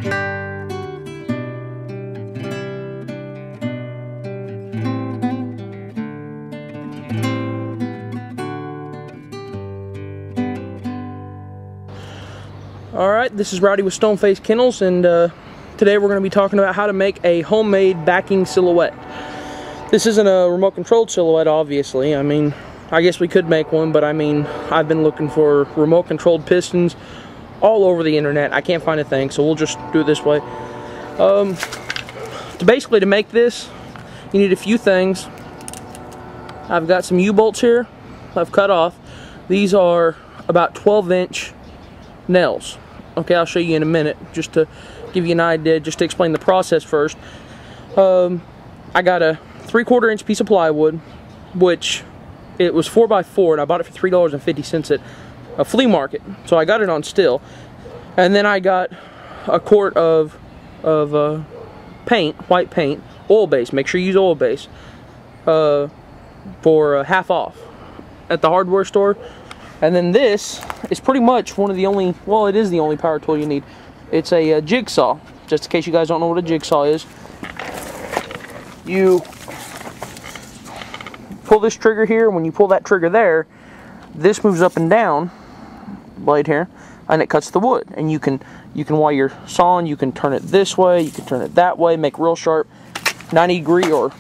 Alright, this is Rowdy with Stoneface Kennels, and today we're going to be talking about how to make a homemade backing silhouette. This isn't a remote controlled silhouette, obviously. I mean, I guess we could make one, but I mean, I've been looking for remote controlled pistons all over the internet. I can't find a thing, so we'll just do it this way. Basically, to make this, you need a few things. I've got some U-bolts here I've cut off. These are about 12-inch nails. Okay, I'll show you in a minute, just to give you an idea, just to explain the process first. I got a 3/4 inch piece of plywood, which it was 4x4, and I bought it for $3.50 at a flea market, so I got it on still. And then I got a quart of paint, white paint, oil base. Make sure you use oil base, for half off at the hardware store. And then this is pretty much one of the only, well, it is the only power tool you need. It's a jigsaw. Just in case you guys don't know what a jigsaw is. You pull this trigger here. When you pull that trigger there, this moves up and down, blade here, and it cuts the wood. And you can while you're sawing, you can turn it this way, you can turn it that way, make real sharp 90-degree or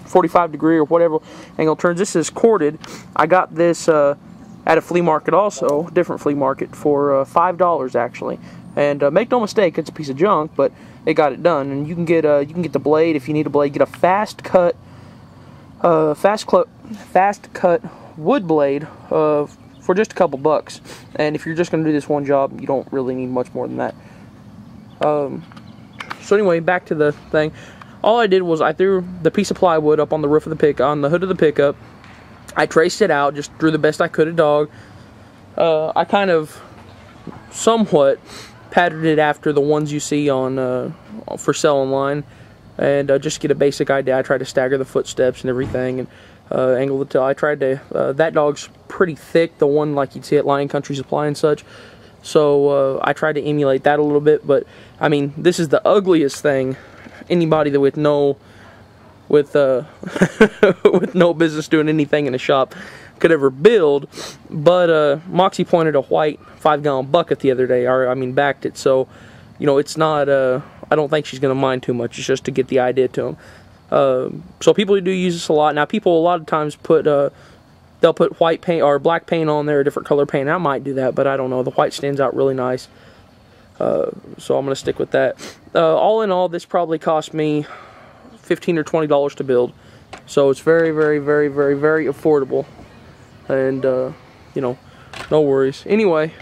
45-degree or whatever angle turns. This is corded. I got this at a flea market also, different flea market, for $5 actually. And make no mistake, it's a piece of junk, but it got it done. And you can get the blade if you need a blade. Get a fast cut wood blade for just a couple bucks. And if you're just going to do this one job, you don't really need much more than that. So anyway, back to the thing. All I did was I threw the piece of plywood up on the roof of the on the hood of the pickup. I traced it out, just drew the best I could a dog. I kind of somewhat patterned it after the ones you see on for sale online, and just get a basic idea. I tried to stagger the footsteps and everything, and angle the tail. I tried to. That dog's pretty thick, the one like you'd see at Lion Country Supply and such. So I tried to emulate that a little bit, but I mean, this is the ugliest thing anybody that with no business doing anything in a shop could ever build. But Moxie pointed a white 5-gallon bucket the other day, or I mean backed it, so you know it's not I don't think she's gonna mind too much. It's just to get the idea to them. So people do use this a lot. Now people a lot of times put they'll put white paint or black paint on there, a different color paint. I might do that, but I don't know, the white stands out really nice. So I'm gonna stick with that. All in all, this probably cost me $15 or $20 to build, so it's very, very, very, very, very affordable, and you know, no worries. Anyway,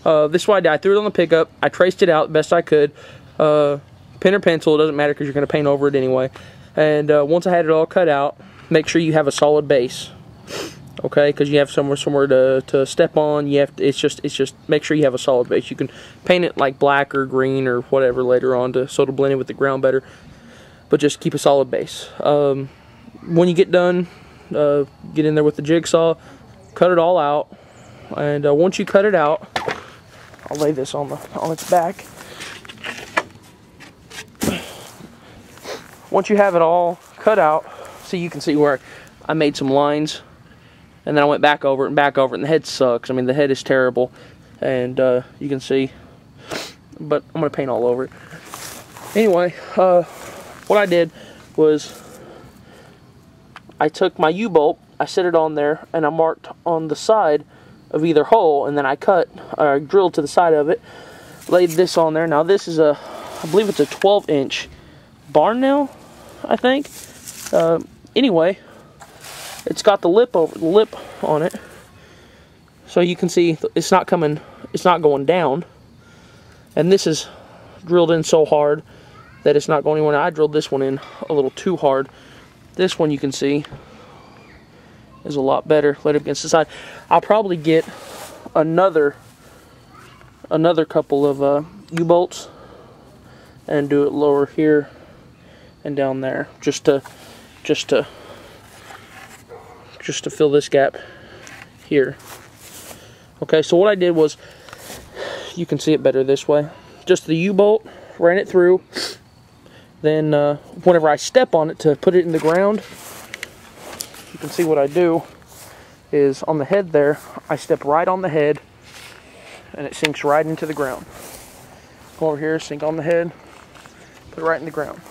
this is what I did. I threw it on the pickup. I traced it out the best I could. Pen or pencil, it doesn't matter because you're going to paint over it anyway. And once I had it all cut out, make sure you have a solid base, okay? Because you have somewhere to step on. You have to, it's just make sure you have a solid base. You can paint it like black or green or whatever later on so it'll blend in with the ground better. But just keep a solid base. When you get done, get in there with the jigsaw, cut it all out, and once you cut it out, I'll lay this on its back. Once you have it all cut out, see, you can see where I made some lines, and then I went back over it and back over it, and the head sucks. I mean, the head is terrible, and you can see, but I'm gonna paint all over it. Anyway, what I did was I took my U-bolt, I set it on there, and I marked on the side of either hole, and then I drilled to the side of it, laid this on there. Now this is I believe it's a 12-inch barn nail, I think. Anyway, it's got the lip on it, so you can see it's not going down, and this is drilled in so hard that it's not going anywhere. I drilled this one in a little too hard. This one, you can see, is a lot better. Let it against the side. I'll probably get another couple of U-bolts and do it lower here and down there, just to fill this gap here. Okay, so what I did was, you can see it better this way. Just the U-bolt ran it through. Then whenever I step on it to put it in the ground, you can see what I do is on the head there, I step right on the head and it sinks right into the ground. Come over here, sink on the head, put it right in the ground.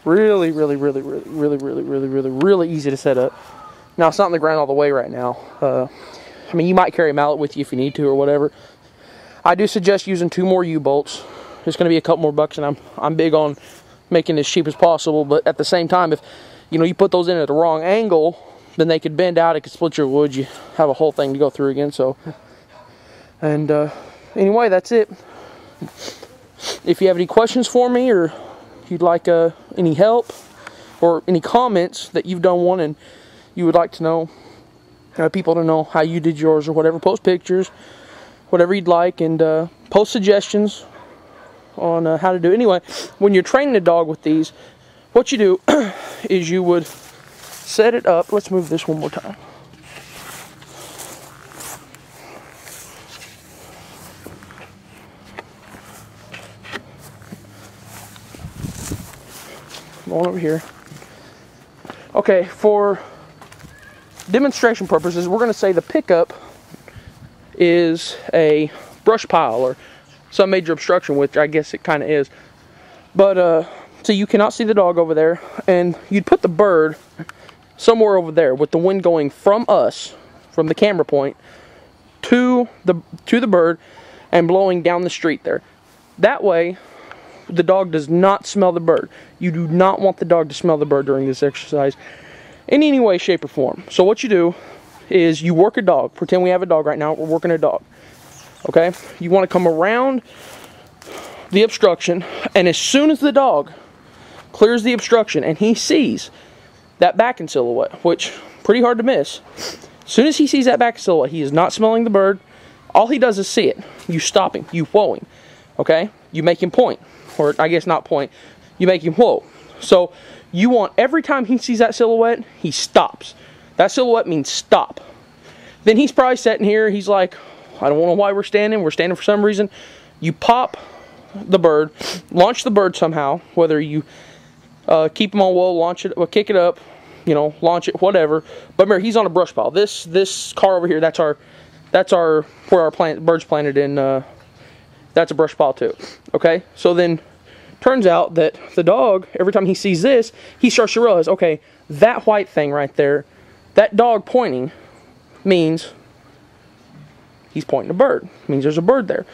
Really, really, really, really, really, really, really, really, really easy to set up. Now, it's not in the ground all the way right now. I mean, you might carry a mallet with you if you need to or whatever. I do suggest using 2 more U-bolts. It's going to be a couple more bucks, and I'm big on making it as cheap as possible. But at the same time, if you put those in at the wrong angle, then they could bend out. It could split your wood. You have a whole thing to go through again. So, and anyway, that's it. If you have any questions for me, or you'd like any help, or any comments that you've done one and you would like to know, people to know how you did yours or whatever, post pictures, whatever you'd like, and post suggestions on how to do it. Anyway, when you're training a dog with these, what you do is you would set it up. Let's move this one more time. Going over here. Okay, for demonstration purposes, we're going to say the pickup is a brush pile or some major obstruction, which I guess it kind of is. But so you cannot see the dog over there, and you'd put the bird somewhere over there with the wind going from us, from the camera point, to the bird and blowing down the street there. That way, the dog does not smell the bird. You do not want the dog to smell the bird during this exercise in any way, shape, or form. So what you do is you work a dog. Pretend we have a dog right now. We're working a dog. Okay? You want to come around the obstruction, and as soon as the dog clears the obstruction and he sees that backing silhouette, which pretty hard to miss. As soon as he sees that backing silhouette, he is not smelling the bird. All he does is see it. You stop him. You whoa him. Okay? You make him point. Or I guess not point. You make him whoa. So you want every time he sees that silhouette, he stops. That silhouette means stop. Then he's probably sitting here. He's like, I don't know why we're standing. We're standing for some reason. You pop the bird, launch the bird somehow, whether you keep him on whoa, launch it, or kick it up, launch it, whatever. But remember, he's on a brush pile. This car over here, that's our where our bird's planted in. That's a brush pile too. Okay, so then turns out that the dog, every time he sees this, he starts to realize, okay, that white thing right there, that dog pointing means he's pointing a bird. Means there's a bird there.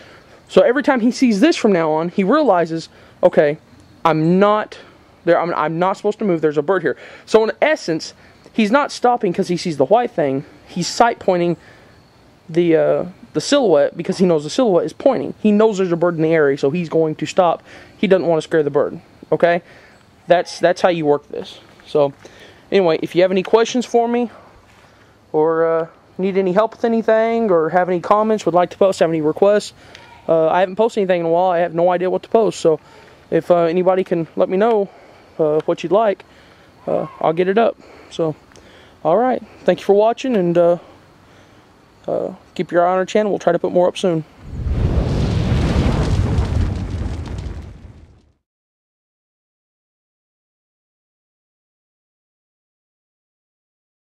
So every time he sees this from now on, he realizes, okay, I'm not there. I'm not supposed to move. There's a bird here. So in essence, he's not stopping because he sees the white thing. He's sight pointing the silhouette because he knows the silhouette is pointing. He knows there's a bird in the area, so he's going to stop. He doesn't want to scare the bird. Okay, that's how you work this. So anyway, if you have any questions for me, or need any help with anything, or have any comments, would like to post, have any requests, I haven't posted anything in a while. I have no idea what to post. So if anybody can let me know what you'd like, I'll get it up. So all right, thank you for watching, and keep your eye on our channel. We'll try to put more up soon.